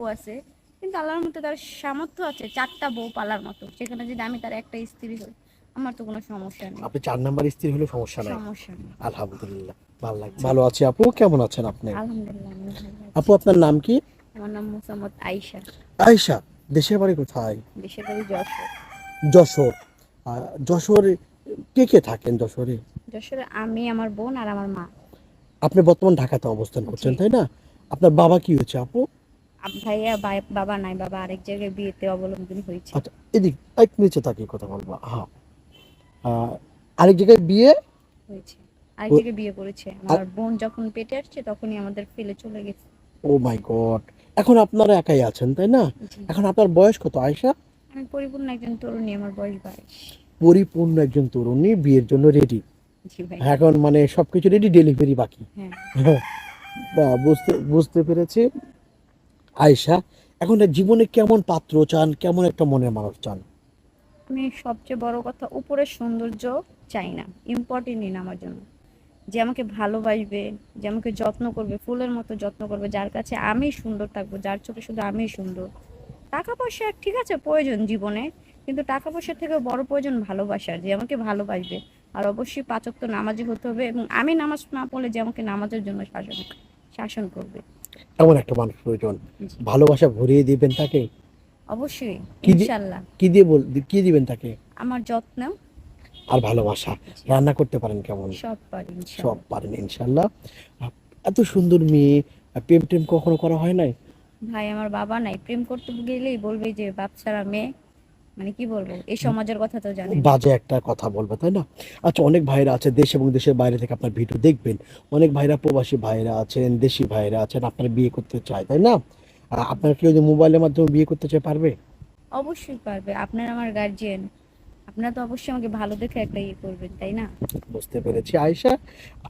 বউ আছে, কিন্তু আল্লাহর মধ্যে তার সামর্থ্য আছে ৪টা বউ পালার মতো। সেখানে যদি আমি তার একটা স্ত্রী হই, আমার তো কোনো সমস্যা নেই। আপনি ৪ নাম্বার স্ত্রী হলে সমস্যা নাই। সমস্যা নেই। আলহামদুলিল্লাহ, ভালো লাগছে। জি। ভালো আছি আপু, কেমন আছেন আপনি? আলহামদুলিল্লাহ আমি ভালো আপু আছি। আপনার নাম কি? আমার নাম মোসাম্মদ আইশা। আয়েশা। দেশের বাড়ি কোথায়? দেশের বাড়ি যশোর। যশোর। যশোরে কে কে থাকেন যশোরে? যশোরে আমি, আমার বোন আর আমার মা। আপনি বর্তমান ঢাকাতে অবস্থান জি। করছেন তাই না? আপনার বাবা কি হয়েছে আপু? ভাইয়া বাবা নাই, বাবা আরেক জায়গায় বিয়েতে অবলম্বন হয়েছে। আচ্ছা, এদিক একটু নিচে তাকিয়ে কথা বলবো। হ্যাঁ। আহ, আরেক জায়গায় বিয়ে। হয়েছে আরেক ও জায়গায় বিয়ে করেছে। আমার বোন যখন পেটে আসছে তখনই আমাদের ফেলে চলে গেছে। ও মাই গড। এখন আপনারা একাই আছেন তাই না? জি। এখন আপনার বয়স কত আয়েশা? আমি পরিপূর্ণ একজন তরুণী, আমার বয়স 22। পরিপূর্ণ একজন তরুণী, বিয়ের জন্য রেডি। জি ভাইয়া। এখন মানে সবকিছু রেডি, ডেলিভারি বাকি। হ্যাঁ। হ্যাঁ, বাহ, বুঝতে বুঝতে পেরেছি। আয়েশা, এখন জীবনে কেমন পাত্র চান, কেমন একটা মনের মানুষ চান? আমি সবচেয়ে বড় কথা উপরের সৌন্দর্য চাই না, ইম্পর্টেন্টই না আমার জন্য। যে আমাকে ভালোবাসবে, যে আমাকে যত্ন করবে, ফুলের মতো যত্ন করবে, যার কাছে আমি সুন্দর থাকবো, যার চোখে শুধু আমি সুন্দর। টাকা পয়সা ঠিক আছে প্রয়োজন জীবনে, কিন্তু টাকা পয়সার থেকে বড় প্রয়োজন ভালোবাসার, যে আমাকে ভালোবাসবে। আর অবশ্যই ৫ ওয়াক্ত নামাজি হতে হবে, এবং আমি নামাজ না পড়লে যে আমাকে নামাজের জন্য শাসন শাসন করবে। এমন একটা মানুষ প্রয়োজন, জি। ভালোবাসা ভরিয়ে দিবেন তাকে। অবশ্যই। কি দি- ইনশাল্লাহ। কি দিয়ে কি দিবেন তাকে? আমার যত্ন। আর ভালোবাসা। জি। রান্না করতে পারেন কেমন? সব পারি সব ইনশাল্লাহ। পারেন ইনশাল্লাহ। এত সুন্দর মেয়ে, প্রেম টেম কখনো করা হয় নাই? ভাই আমার বাবা নাই, প্রেম করতে গেলেই বলবে যে বাপ ছাড়া মেয়ে, মানে কি বলবো, এই সমাজের কথা তো জানেন। বাজে একটা কথা বলবে তাই না? আচ্ছা, অনেক ভাইরা আছে দেশ এবং দেশের বাইরে থেকে আপনার ভিডিও দেখবেন। অনেক ভাইরা, প্রবাসী ভাইরা আছেন, দেশি ভাইরা আছেন, আপনার বিয়ে করতে চায় তাই না? আপনার কেউ যদি মোবাইলের মাধ্যমে বিয়ে করতে চায়, পারবে? অবশ্যই পারবে, আপনার আমার গার্জিয়ান, আপনারা তো অবশ্যই আমাকে ভালো দেখে একটা ইয়ে করবেন, তাই না? বুঝতে পেরেছি আয়েশা।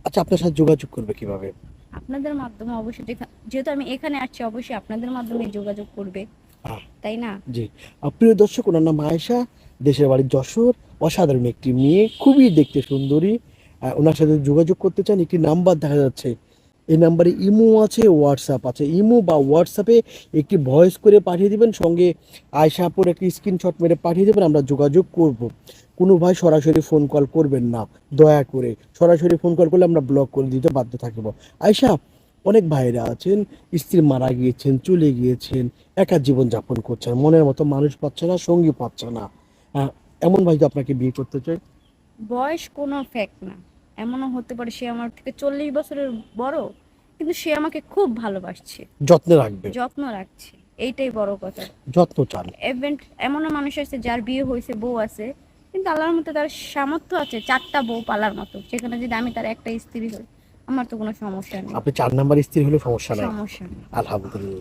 আচ্ছা, আপনার সাথে যোগাযোগ করবে কিভাবে? আপনাদের মাধ্যমে অবশ্যই, যেহেতু আমি এখানে আসছি অবশ্যই আপনাদের মাধ্যমে যোগাযোগ করবে, আহ, তাই না? জি। প্রিয় দর্শক, ওনার নাম আয়েশা, দেশের বাড়ি যশোর। অসাধারণ একটি মেয়ে, খুবই দেখতে সুন্দরী। ওনার সাথে যোগাযোগ করতে চান, একটি নাম্বার দেখা যাচ্ছে। এই নাম্বারে ইমো আছে, হোয়াটসঅ্যাপ আছে। ইমো বা হোয়াটসঅ্যাপে একটি ভয়েস করে পাঠিয়ে দিবেন, সঙ্গে আয়েশা আপুর একটি স্ক্রিনশট মেরে পাঠিয়ে দেবেন, আমরা যোগাযোগ করব। কোনো ভাই সরাসরি ফোন কল করবেন না, দয়া করে। সরাসরি ফোন কল করলে আমরা ব্লক করে দিতে বাধ্য থাকবো। আয়েশা, অনেক ভাইরা আছেন, স্ত্রী মারা গিয়েছেন, চলে গিয়েছেন, একা জীবন যাপন করছেন, মনের মতো মানুষ পাচ্ছে না, সঙ্গী পাচ্ছে না। আহ, এমন ভাই তো আপনাকে বিয়ে করতে চাই। বয়স কোনো ফ্যাক্ট না। এমনও হতে পারে সে আমার থেকে 40 বছরের বড়, কিন্তু সে আমাকে খুব ভালোবাসছে, যত্নে রাখবে। যত্ন রাখছে। এইটাই বড় কথা। যত্ন চান। ইভেন্ট এমনও মানুষ আছে যার বিয়ে হয়েছে, বউ আছে, কিন্তু আল্লাহর মধ্যে তার সামর্থ্য আছে ৪টা বউ পালার মতো। সেখানে যদি আমি তার একটা স্ত্রী হই, আমার তো কোনো সমস্যা নেই। আপনি ৪ নাম্বার স্ত্রী হলে সমস্যা নাই। সমস্যা নেই। আলহামদুলিল্লাহ।